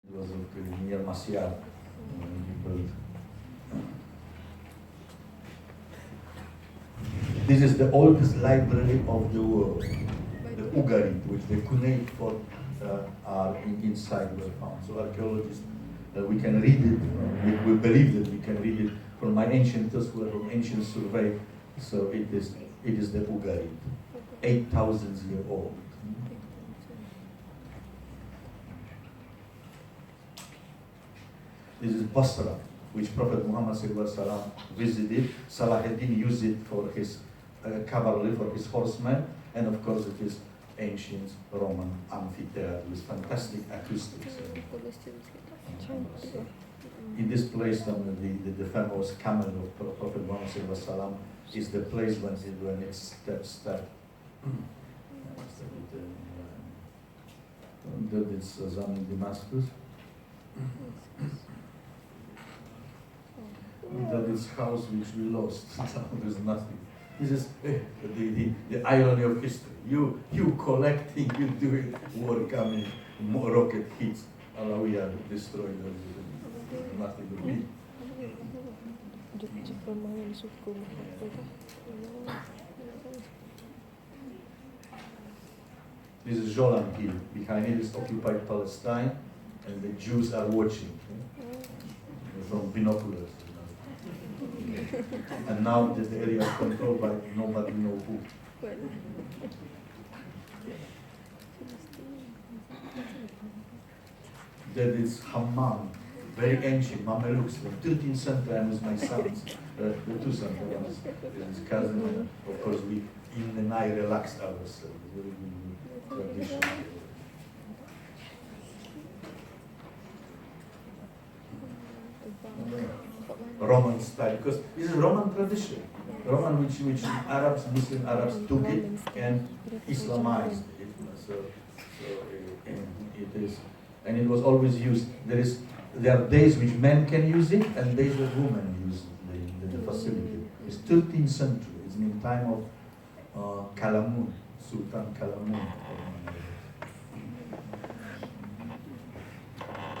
It was near Masyar. This is the oldest library of the world. The Ugarit, which the cuneiform are inside were found. So archaeologists, we can read it. We believe that we can read it from my ancient Tuswell, from ancient survey. So it is the Ugarit, 8,000 years old. This is Basra, which Prophet Muhammad visited. Salahuddin used it for his cavalry, for his horsemen, and of course it is ancient Roman amphitheater with fantastic acoustics. In this place, the famous camel of Prophet Muhammad is the place when it steps. That is in Damascus. That is house which we lost. There's nothing. This is the irony of history. You collecting, you doing war coming, more rocket hits. We are destroyed everything. Nothing to be. This is Jolan Hill. Behind it is occupied Palestine, and the Jews are watching from binoculars. And now this area is controlled by nobody knows who. That is Hammam, very ancient Mamelukes from 13th century. I'm with my sons, the two sons, his cousin. And of course, we in the night relaxed ourselves. Very good tradition. Roman style, because this is Roman tradition. Roman, which Arabs, Muslim Arabs took it and Islamized it. So it is, and it was always used. There are days which men can use it and days that women use the facility. It's 13th century. It's in the time of Kalamun, Sultan Kalamun.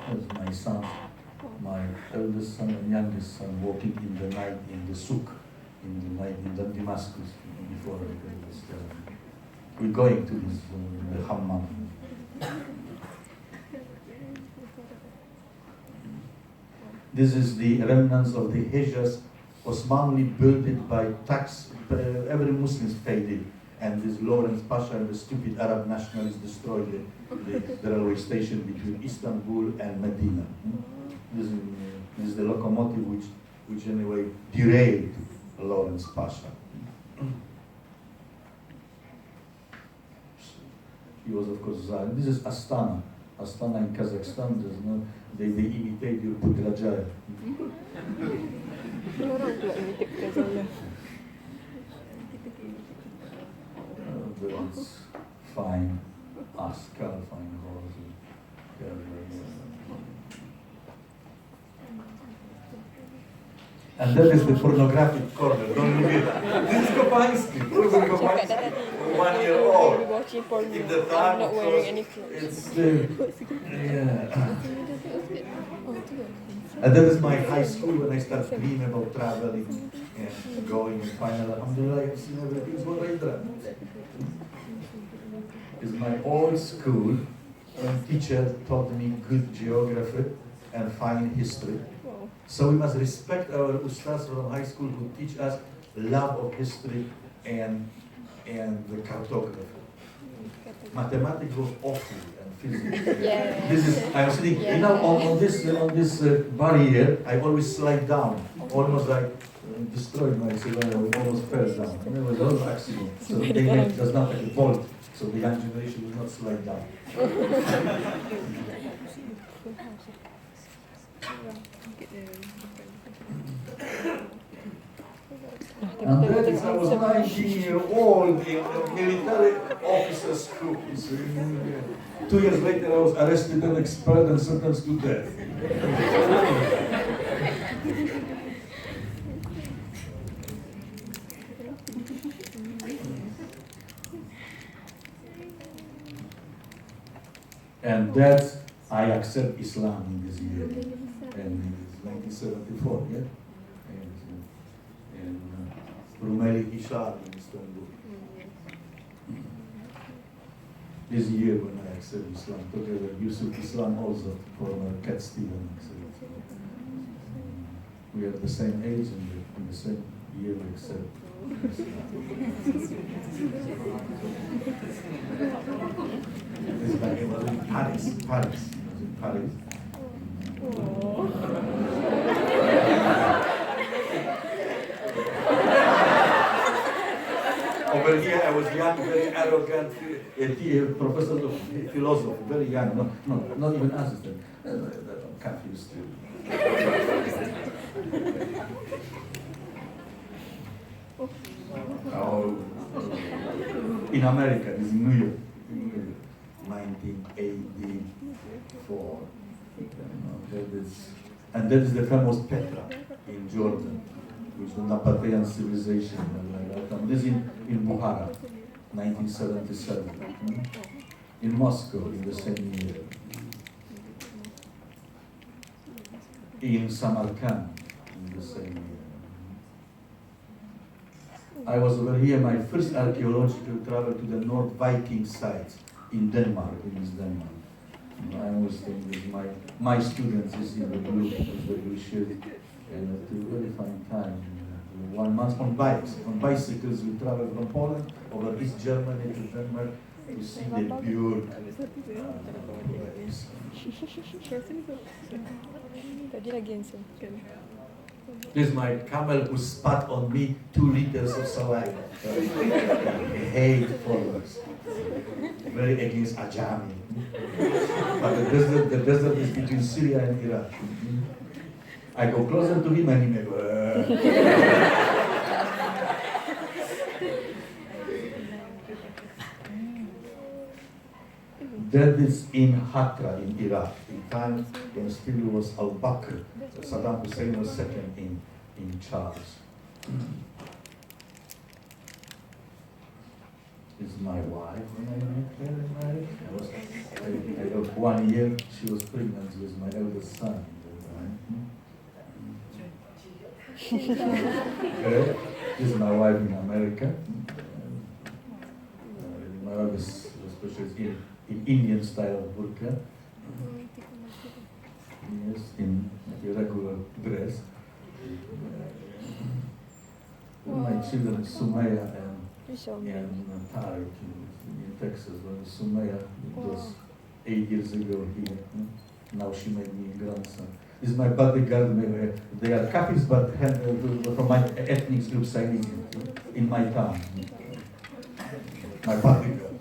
That's my son. My eldest son and youngest son walking in the night in the souk, in the night in Damascus before we're going to this the Hammam. This is the remnants of the Hijaz. Osmanli built it by tax. Every Muslim paid it, and this Lawrence Pasha and the stupid Arab nationalists destroyed the railway station between Istanbul and Medina. This is the locomotive which anyway derailed Lawrence Pasha. He was of course Tsar. This is Astana. Astana in Kazakhstan. They imitate your Putrajaya. It's fine. Askar, fine horse. And that is the pornographic corner. Don't look at that. This is Kopansky. This is Kopansky. 1 year old. In the time, of course, it's And that is my high school when I started dreaming about traveling and going and finally, alhamdulillah, I've seen everything is what I dreamt. It's my old school when teacher taught me good geography and fine history. So we must respect our ustads from high school who teach us love of history and the cartography. Mathematics was awful and physics. Yeah. This is I'm sitting on this barrier. I always slide down, almost like destroyed myself. I almost fell down. I mean, it was a lot of accidents. So they make does not like a bolt. So the young generation will not slide down. And that is, I was 19-year-old in a military officer school. So, 2 years later, I was arrested and expelled and sentenced to death. And that I accept Islam in this year, and it's 1974, yeah? And Rumeli Ishar in Istanbul. This year when I accept Islam, together with Yusuf Islam also, former Cat Stevens. We are the same age and in the same year we accept Islam. This guy was in Paris. He was in Paris. Over here, I was young, very arrogant, professor of philosophy, very young, not even assistant. I'm confused too. In America, this is New York, 1984. And that is the famous Petra in Jordan, which is the Nabatean civilization. This is in Bukhara, 1977. In Moscow, in the same year. In Samarkand, in the same year. I was over here, my first archaeological travel to the North Viking sites in Denmark, in East Denmark. I always think that my students is in the group, as we should, and a very fine time. 1 month on bikes. On bicycles, we travel from Poland over East Germany to Denmark to see the Björk. This is my camel who spat on me 2 liters of saliva. Hate followers. Very against Ajami. But the desert is between Syria and Iraq. I go closer to him and he may go. That is in Hatra in Iraq, in time when still was al-Bakr. Saddam Hussein was second in charge. This is my wife when I met her in marriage. I got 1 year, she was pregnant with my eldest son. This is my wife in America. My wife is especially in Indian style burqa. Yes, in regular dress. My children, Sumaya and Tariq in Texas. When Sumaya was 8 years ago here. Now she made me a grandson. This is my bodyguard. They are Kafis, but from my ethnic group, Sainisian, in my town. My bodyguard.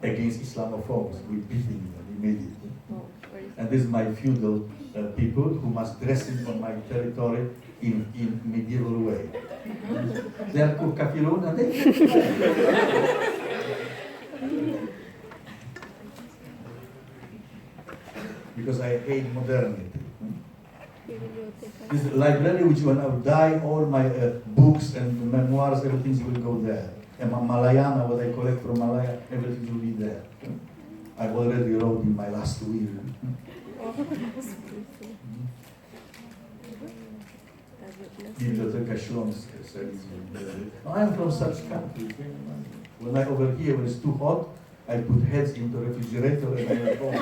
Against Islamophobes, we beating them immediately. And this is my feudal people who must dress in on my territory in medieval way. They are called kafirun and they because I hate modernity. This library which will now die, all my books and memoirs, everything will go there. And my Malayana, what I collect from Malaya, everything will be there. I already wrote in my last will. Biblioteka Śląska. I am from such country. When I over here, when it's too hot, I put heads into the refrigerator and I am home.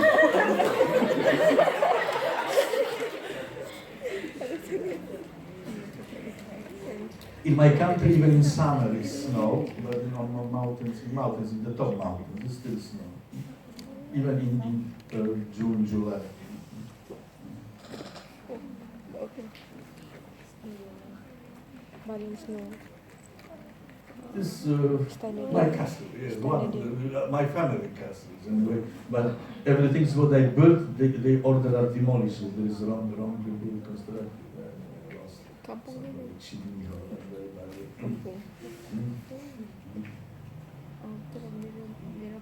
In my country, even in summer, it's snow, but on mountains, in the top mountains, it's still snow. Even in June, July. This my castle, yes, my family castles, anyway. But everything's what I built, they order are demolished. There is wrong constructed.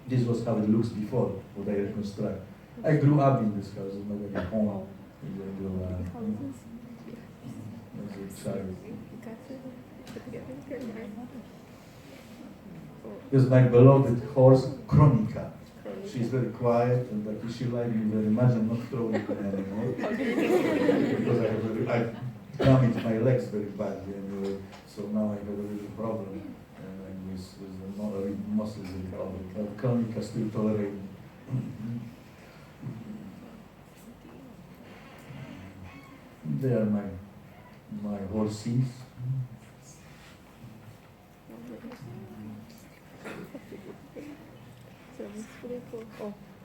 This was how it looks before what I reconstruct. I grew up in this house, in my home. As a child. This is my beloved horse, Kronika. she's very quiet, and that she likes me very much. I'm not throwing her anymore because I damaged my legs very badly anyway. So now I have a little problem with the muscles recovery. Chronic still tolerate. They are my horses.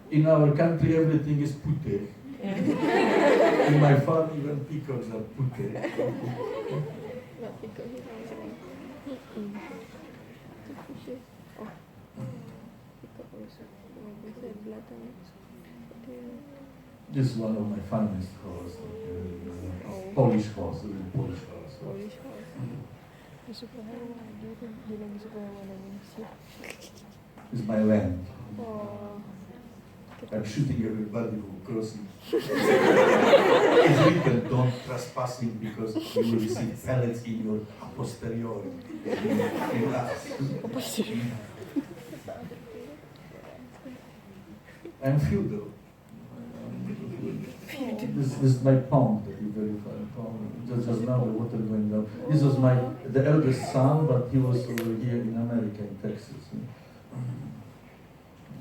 In our country, everything is pute. In my farm, even peacocks are pute. This is one of my finest horses. Polish horse, a little Polish horse. This is my land. I'm shooting everybody who crossing. It's written, don't trespassing because you will receive pellets in your posteriori. I'm feudal. This is my pond, that you verify pond. Just now the water going down. This was the eldest son, but he was over here in America, in Texas.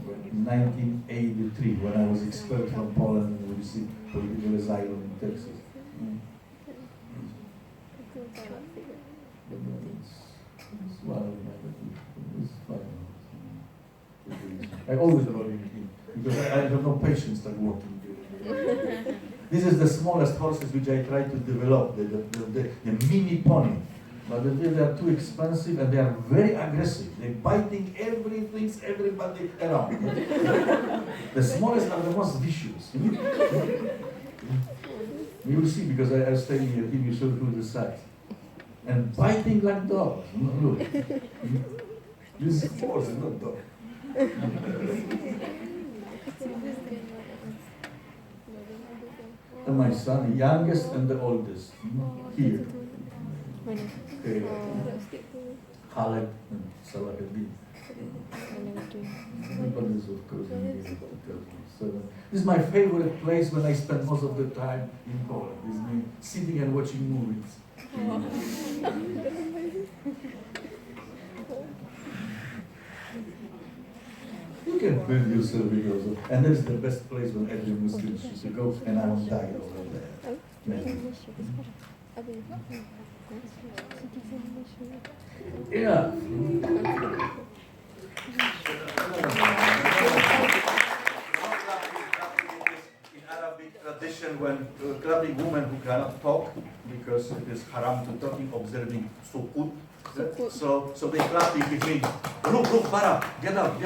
In 1983, when I was expelled from Poland and received political asylum in Texas. I always rode in him because I have no patience to walking. This is the smallest horses which I try to develop, the mini pony. But they are too expensive and they are very aggressive. They're biting everything, everybody around. The smallest are the most vicious. You will see because I stay here, give you show to the side. And biting like dogs. Look. This is horse, not dog. And my son, the youngest and the oldest, here. Khaled and Salahuddin. Everybody is, of course, in here. So, this is my favorite place when I spend most of the time in Poland. This is me sitting and watching movies. You can build yourself because of, and that's the best place when every Muslim should go, and I won't die over there. Yeah. In Arabic tradition, when clapping women who cannot talk because it is haram to talking, observing sukut. So they clap if it means, Ruk, Bara, get up.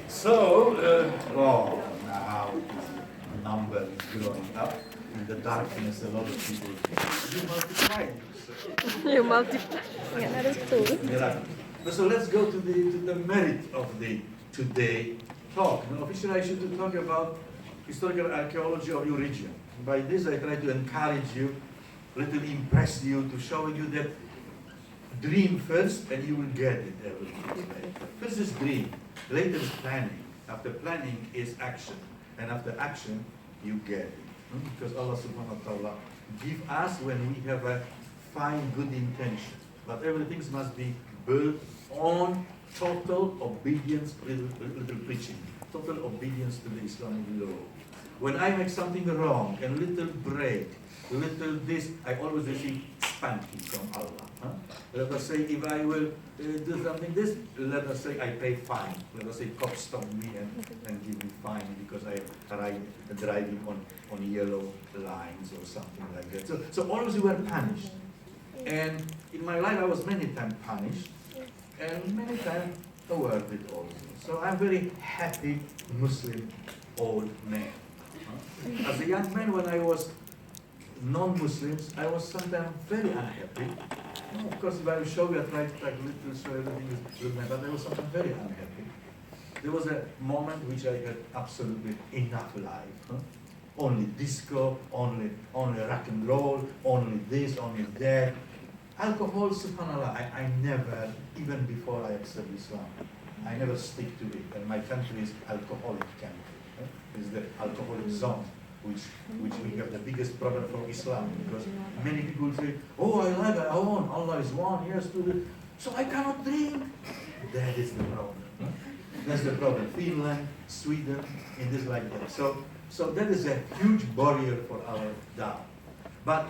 So, now this number is growing up. In the darkness, a lot of people, you multiply. So let's go to the merit of the today talk. Now, officially, I should talk about historical archaeology of your region. By this, I try to encourage you, little impress you, to show you that dream first, and you will get it everything. First is dream, later is planning. After planning is action, and after action, you get it. Because Allah subhanahu wa ta'ala give us when we have a fine, good intention. But everything must be built on total obedience, little preaching, total obedience to the Islamic law. When I make something wrong, and little break, little this, I always receive spanking from Allah. Let us say if I will do something this, let us say I pay fine. Let us say cop stop me and give me fine because I driving on yellow lines or something like that. So always we were punished. And in my life I was many times punished and many times awarded also. So I'm very happy Muslim old man. As a young man, when I was non-Muslims, I was sometimes very unhappy. Of course, if I will show you, I try to take little show everything is good, but I was sometimes very unhappy. There was a moment which I had absolutely enough life. Only disco, only rock and roll, only this, only that. Alcohol, subhanAllah, I never, even before I accept Islam, I never stick to it. And my country is alcoholic country. It's the alcoholic zone, which we have the biggest problem for Islam, because many people say, oh, I like it, I want, Allah is one, yes, so I cannot drink. That is the problem. That's the problem. Finland, Sweden, it is like that. So that is a huge barrier for our da'wah. But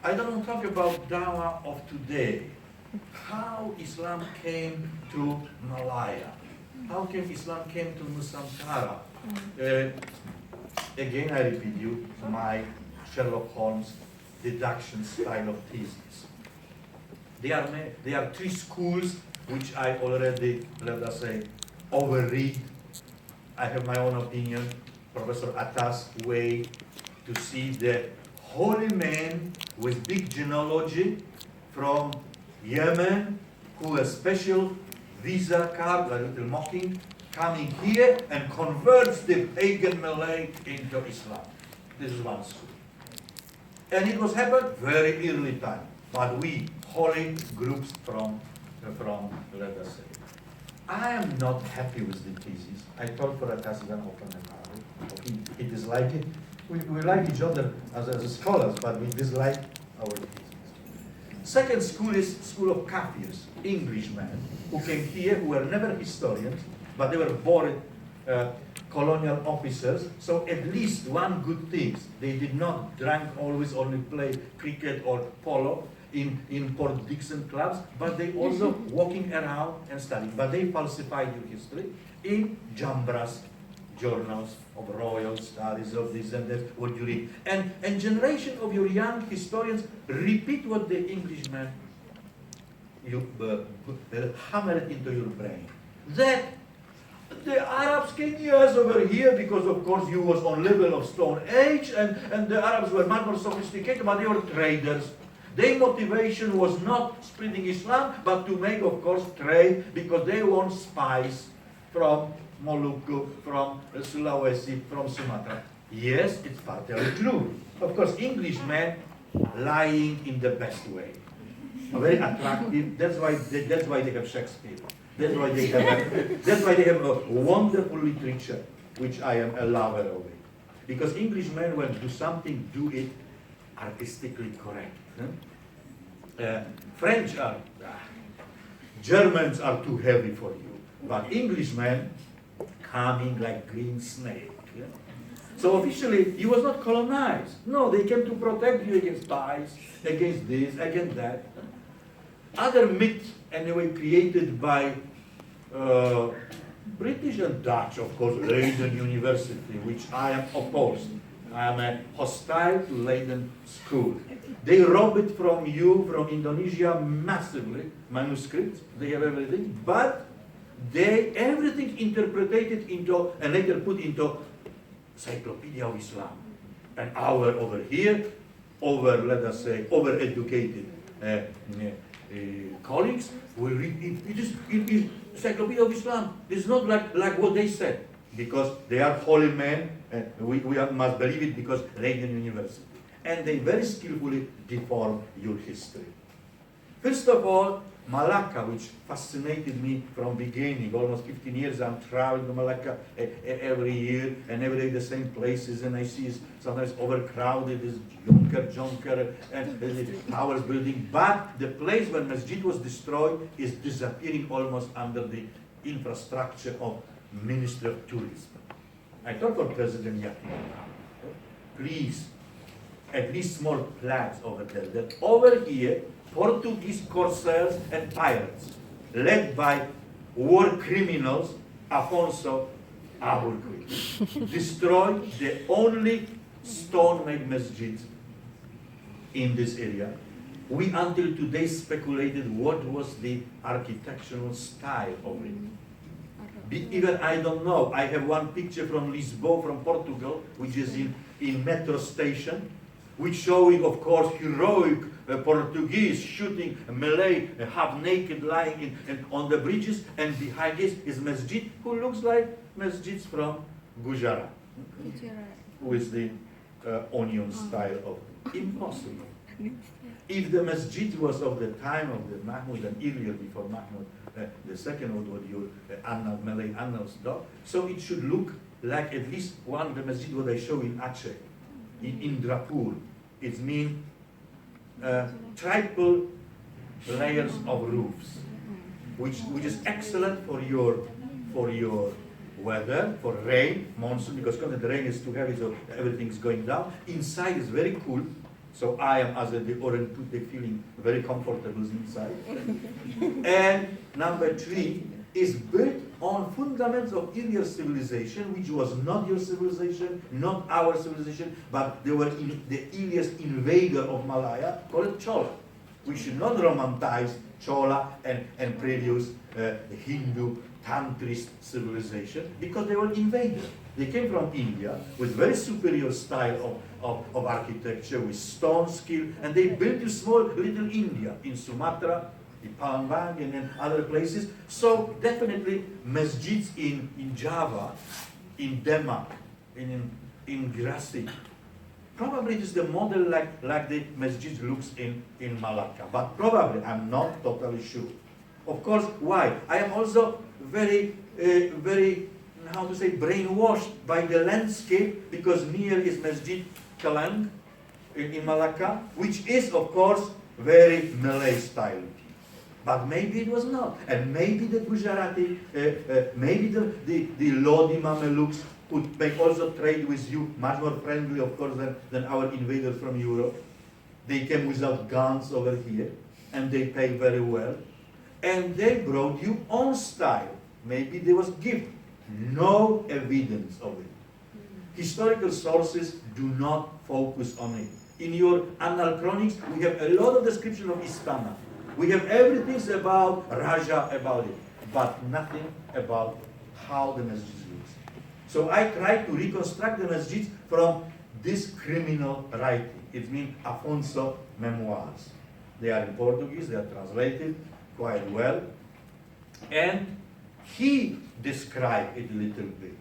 I don't want to talk about da'wah of today. How Islam came to Malaya? How came Islam came to Nusantara? Again, I repeat you my Sherlock Holmes deduction style of thesis. There are three schools which I already, let us say, overread. I have my own opinion. Professor Atta's way to see the holy man with big genealogy from Yemen, who has special visa card, a little mocking, coming here and converts the pagan Malay into Islam. This is one school. And it was happened very early time. But we, holy groups from let us say. I am not happy with the thesis. I told for Atas even open about it. He disliked it. We like each other as scholars, but we dislike our thesis. Second school is school of Kafirs, Englishmen, who came here, who were never historians, but they were born colonial officers. So at least one good thing, they did not drink always only play cricket or polo in Port Dickson clubs, but they also walking around and studying. But they falsified your history in Jambras journals of royal studies of this and that, what you read. And generation of your young historians repeat what the Englishmen hammer it into your brain. That the Arabs came years over here because, of course, you was on level of Stone Age, and the Arabs were much more sophisticated, but they were traders. Their motivation was not spreading Islam, but to make, of course, trade, because they want spice from Maluku, from Sulawesi, from Sumatra. Yes, it's partly true. Of course, Englishmen lying in the best way. Very attractive. That's why they have Shakespeare. That's why they have a wonderful literature, which I am a lover of it. Because Englishmen, when do something, do it artistically correct. French are, Germans are too heavy for you, but Englishmen coming like green snake. Yeah? So officially, you was not colonized. No, they came to protect you against spies, against this, against that. Other myth, anyway, created by British and Dutch, of course, Leiden University, which I am opposed. I am hostile to Leiden School. They rob it from you, from Indonesia, massively, manuscripts, they have everything, but they, everything interpreted into, and later put into Encyclopedia of Islam. And our over here, let us say, over-educated colleagues will read it. It is Encyclopedia of Islam. It's not like what they said, because they are holy men, and we must believe it because Leiden University. And they very skillfully deform your history. First of all, Malacca, which fascinated me from beginning. Almost 15 years I'm traveling to Malacca every year, and every day the same places, and I see it's sometimes overcrowded, this junker, and the towers building. But the place where Masjid was destroyed is disappearing almost under the infrastructure of Ministry of Tourism. I thought for President Yakin, please, at least small flags over there, that over here, Portuguese corsairs and pirates, led by war criminals, Afonso Albuquerque, destroyed the only stone-made masjid in this area. We until today speculated what was the architectural style of it. Even I don't know. I have one picture from Lisboa, from Portugal, which is in metro station, which showing, of course, heroic Portuguese shooting Malay, half-naked, lying on the bridges, and behind this is masjid, who looks like masjids from Gujarat, with the onion style of impossible. If the masjid was of the time of the Mahmud and earlier before Mahmud the second, what your Malay annals do, so it should look like at least one of the masjid what I show in Aceh, in Indrapur. It means triple layers of roofs, which is excellent for your weather, for rain, monsoon, because the rain is too heavy, so everything is going down. Inside is very cool, so I am, as the Orange Pute, feeling very comfortable inside. And number 3 is built on fundamentals of earlier civilization, which was not your civilization, not our civilization, but they were the earliest invader of Malaya, called Chola. We should not romanticize Chola and previous Hindu Tantrist civilization, because they were invaders. They came from India with very superior style of architecture, with stone skill, and they built a small little India in Sumatra, in Palembang, and in other places. So definitely masjids in Java, in Demak, in Gresik, probably it is the model like the masjid looks in Malacca, but probably, I'm not totally sure. Of course, why? I am also very, how to say, brainwashed by the landscape, because near is Masjid Kalang in Malacca, which is, of course, very Malay style. But maybe it was not. And maybe the Gujarati, maybe the Lodi Mamelukes could make also trade with you much more friendly, of course, than our invaders from Europe. They came without guns over here, and they pay very well. And they brought you own style. Maybe there was gift. No evidence of it. Historical sources do not focus on it. In your annal chronics, we have a lot of description of Istana. We have everything about Raja, about it, but nothing about how the masjid looks. So I try to reconstruct the masjid from this criminal writing. It means Afonso memoirs. They are in Portuguese, they are translated quite well. And he described it a little bit.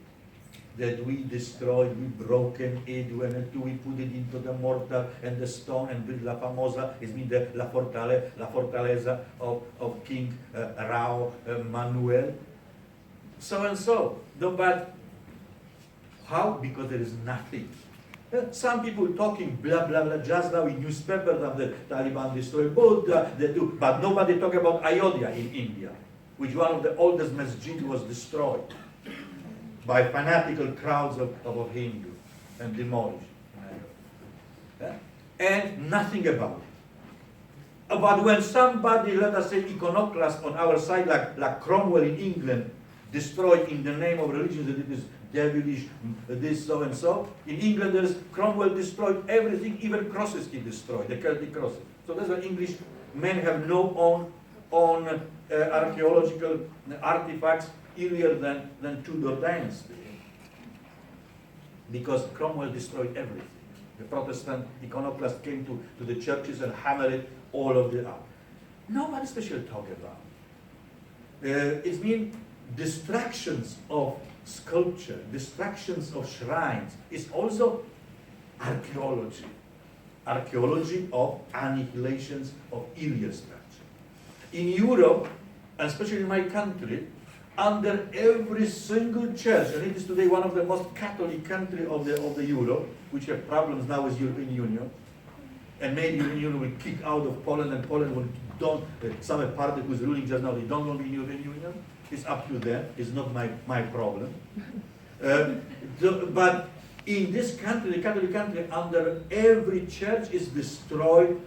That we destroyed, we broken it, we put it into the mortar and the stone and built La Famosa, it means la fortaleza of King Rao Manuel. So and so. No, but how? Because there is nothing. Some people talking blah blah blah just now in newspapers that the Taliban destroyed Buddha, they do, but nobody talk about Ayodhya in India, which one of the oldest masjid was destroyed by fanatical crowds of Hindu and demolished. And nothing about it. But when somebody, let us say iconoclast on our side, like Cromwell in England, destroyed in the name of religion, that it is devilish, this, so and so. In England, there's Cromwell destroyed everything, even crosses he destroyed, the Celtic crosses. So that's why English men have no own archaeological artifacts earlier than Tudor dynasty. Because Cromwell destroyed everything. The Protestant iconoclast came to the churches and hammered it all of the up. Nobody special talk about. It's been distractions of sculpture, distractions of shrines. It's also archaeology. Archaeology of annihilations of earlier structure. In Europe, and especially in my country, under every single church, and it is today one of the most Catholic countries of the Europe, which have problems now with European Union, and maybe European Union will kick out of Poland, and Poland will some party who's ruling just now, they don't want to be in European Union. It's up to them. It's not my problem. But in this country, the Catholic country, under every church is destroyed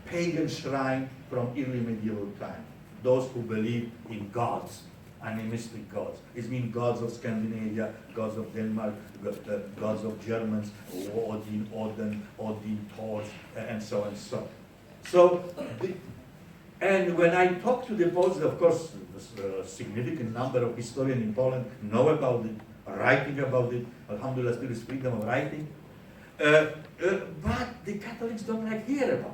pagan shrine from early medieval time. Those who believe in gods, animistic gods. It means gods of Scandinavia, gods of Denmark, gods of Germans, Odin, Thor, and so and so. So, and when I talk to the Poles, of course, a significant number of historians in Poland know about it, writing about it. Alhamdulillah, still is freedom of writing. But the Catholics don't like hear about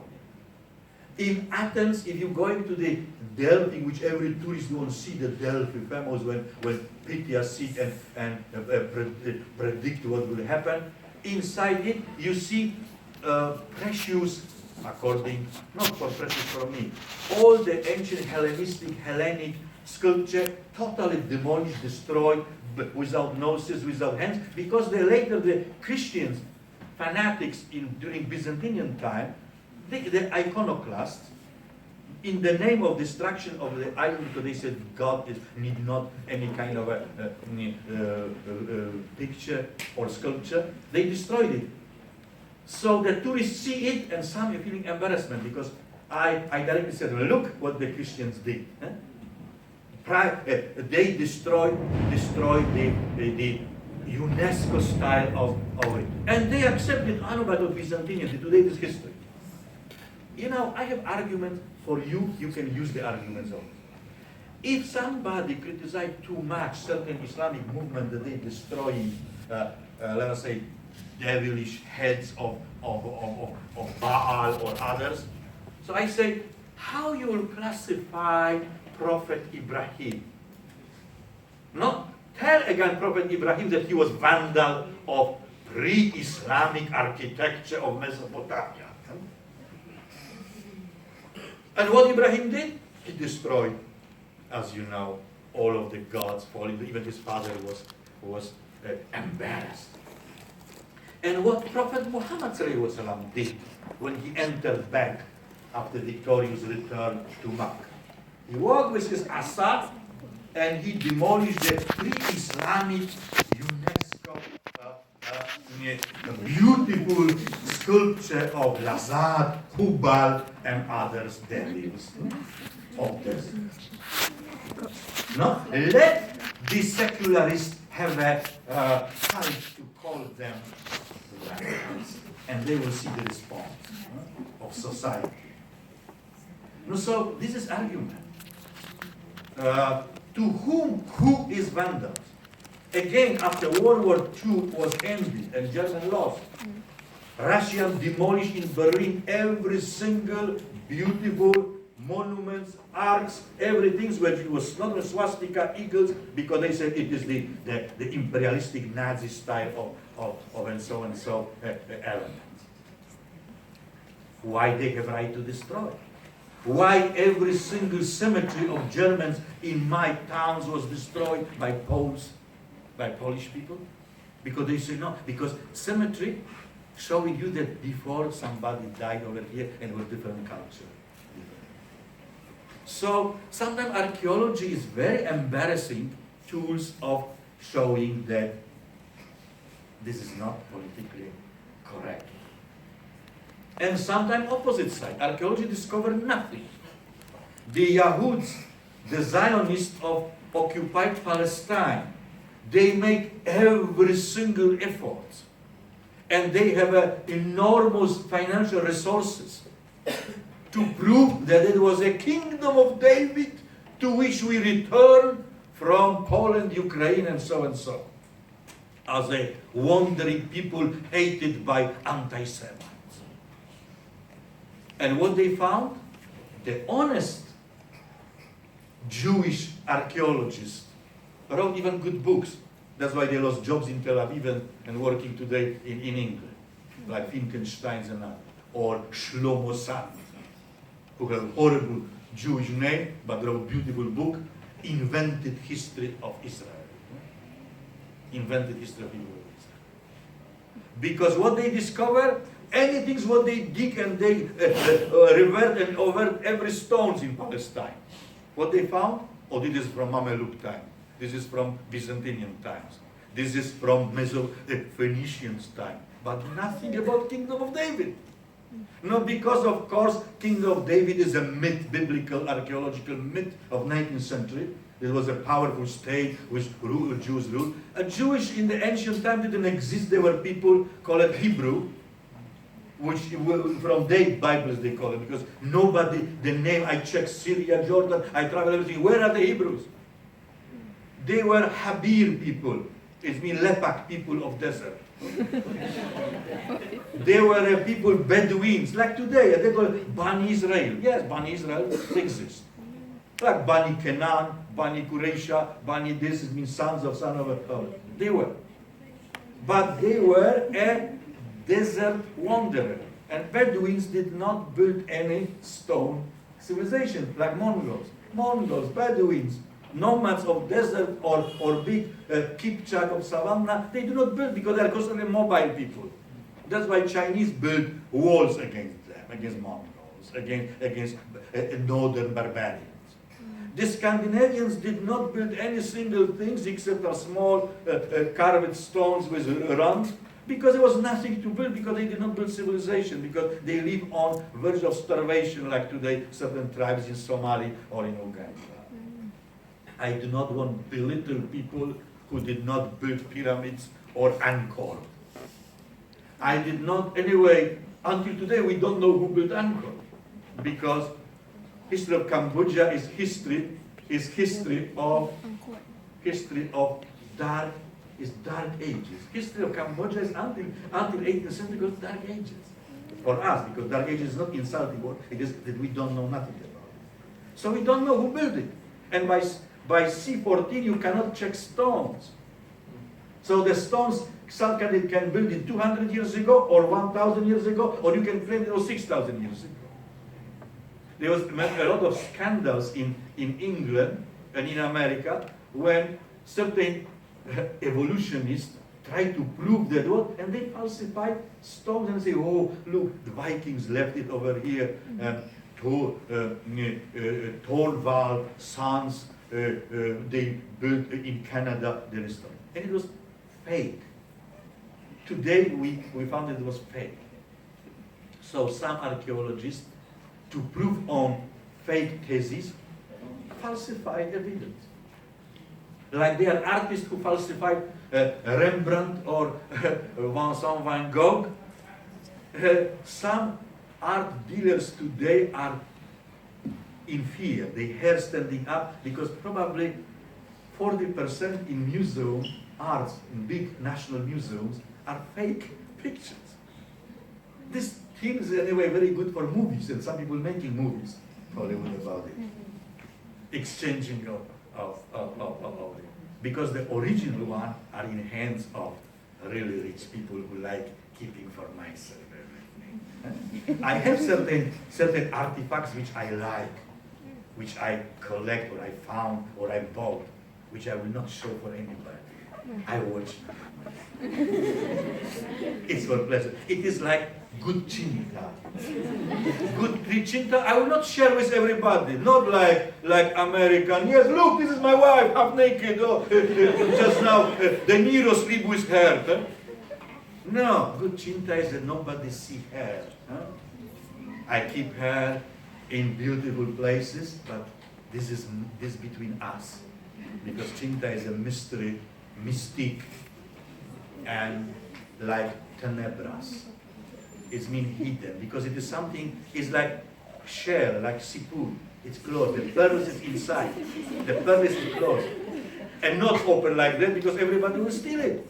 it. In Athens, if you go into the Delphi, which every tourist will see, the Delphi famous when Pythia sit and predict what will happen, inside it you see precious according, not for precious from me, all the ancient Hellenistic, Hellenic sculpture totally demolished, destroyed, without noses, without hands, because later the Christians, fanatics during Byzantine time, the iconoclasts, in the name of destruction of the idol, because they said God need not any kind of a picture or sculpture, they destroyed it. So the tourists see it, and some are feeling embarrassment, because I directly said, look what the Christians did. They destroyed the UNESCO style of it. And they accepted, but of Byzantine, today is history. You know, I have arguments for you, you can use the arguments of it. If somebody criticizes too much certain Islamic movement that they destroy, let us say, devilish heads of Baal or others, so I say, how you will classify Prophet Ibrahim? Not tell again Prophet Ibrahim that he was vandal of pre-Islamic architecture of Mesopotamia. And what Ibrahim did? He destroyed, as you know, all of the gods falling. Even his father was embarrassed. And what Prophet Muhammad did when he entered back after victorious return to Makkah. He walked with his Assad and he demolished the pre-Islamic UNESCO beautiful sculpture of Lazat, Hubal, and others devils of this. No? Let the secularists have a courage to call them radicals, and they will see the response of society. No, so this is argument. To who is vandals? Again, after World War II was ended and Germany lost, Russia demolished in Berlin every single beautiful monuments, arcs, everything which was not a swastika, eagles, because they said it is the imperialistic Nazi style of and so element. Why they have right to destroy? Why every single cemetery of Germans in my towns was destroyed by Poles, by Polish people? Because they say no, because cemetery showing you that before somebody died over here and was different culture. So sometimes archaeology is very embarrassing tools of showing that this is not politically correct. And sometimes opposite side, archaeology discovered nothing. The Yahuds, the Zionists of occupied Palestine, they make every single effort. And they have enormous financial resources to prove that it was a kingdom of David to which we return from Poland, Ukraine, and so, as a wandering people hated by anti-Semites. And what they found? The honest Jewish archaeologists wrote even good books. That's why they lost jobs in Tel Aviv and working today in England, like Finkenstein and others, or Shlomo Sand, who has a horrible Jewish name, but wrote a beautiful book, Invented History of Israel. Invented History of Israel. Because what they discover, anything what they dig and they revert and over every stones in Palestine. What they found? Oh, this is from Mameluke time. This is from Byzantine times. This is from Phoenicians time. But nothing about Kingdom of David. No, because of course, Kingdom of David is a myth, biblical, archaeological myth of 19th century. It was a powerful state with Jews rule. A Jewish in the ancient time didn't exist. There were people called Hebrew, which from their Bibles they call it, because nobody, the name, I checked Syria, Jordan, I travel everything. Where are the Hebrews? They were Habir people. It means Lepak people of desert. They were people, Bedouins, like today, they call it Bani Israel. Yes, Bani Israel exists. Like Bani Kenan, Bani Quraysha, Bani this, it means son of a They were. But they were a desert wanderer. And Bedouins did not build any stone civilization like Mongols. Mongols, Bedouins, nomads of desert or big Kipchak of savannah, they do not build because they are constantly mobile people. That's why Chinese build walls against them, against Mongols, against northern barbarians. The Scandinavians did not build any single things except a small carved stones with runs, because there was nothing to build, because they did not build civilization, because they live on verge of starvation like today certain tribes in Somalia or in Uganda. I do not want to belittle people who did not build pyramids or Angkor. I did not, anyway, until today we don't know who built Angkor, because history of Cambodia is history of dark ages. History of Cambodia is until 18th century because dark ages. For us, because dark ages is not insulting word, it is that we don't know nothing about it. So we don't know who built it. And by C14 you cannot check stones. So the stones, some can build it 200 years ago or 1,000 years ago, or you can claim it was 6,000 years ago. There was a lot of scandals in England and in America when certain evolutionists try to prove that what, and they falsify stones and say, oh, look, the Vikings left it over here, Thorvald, sons, they built in Canada, there is stone. And it was fake. Today we found that it was fake. So some archaeologists, to prove on fake theses, falsify evidence. Like there are artists who falsified Rembrandt or Vincent van Gogh. Some art dealers today are in fear. Their hair standing up because probably 40% in museum arts, in big national museums, are fake pictures. This thing is anyway very good for movies, and some people making movies, Hollywood about it. Exchanging of it. Because the original one are in hands of really rich people who like keeping for myself everything. I have certain artifacts which I like, which I collect, or I found, or I bought, which I will not show for anybody. I watch. It's for pleasure. It is like good chinta. Good chinta I will not share with everybody. Not like American. Yes, look, this is my wife, half naked. Oh, just now, De Niro sleep with her. Huh? No, good chinta is that nobody see her. Huh? I keep her in beautiful places, but this is between us, because chinta is a mystery, mystique, and like tenebras. It's mean hidden, because it is something, it's like shell, like siput. It's closed. The pearl is inside. The pearl is closed. And not open like that, because everybody will steal it.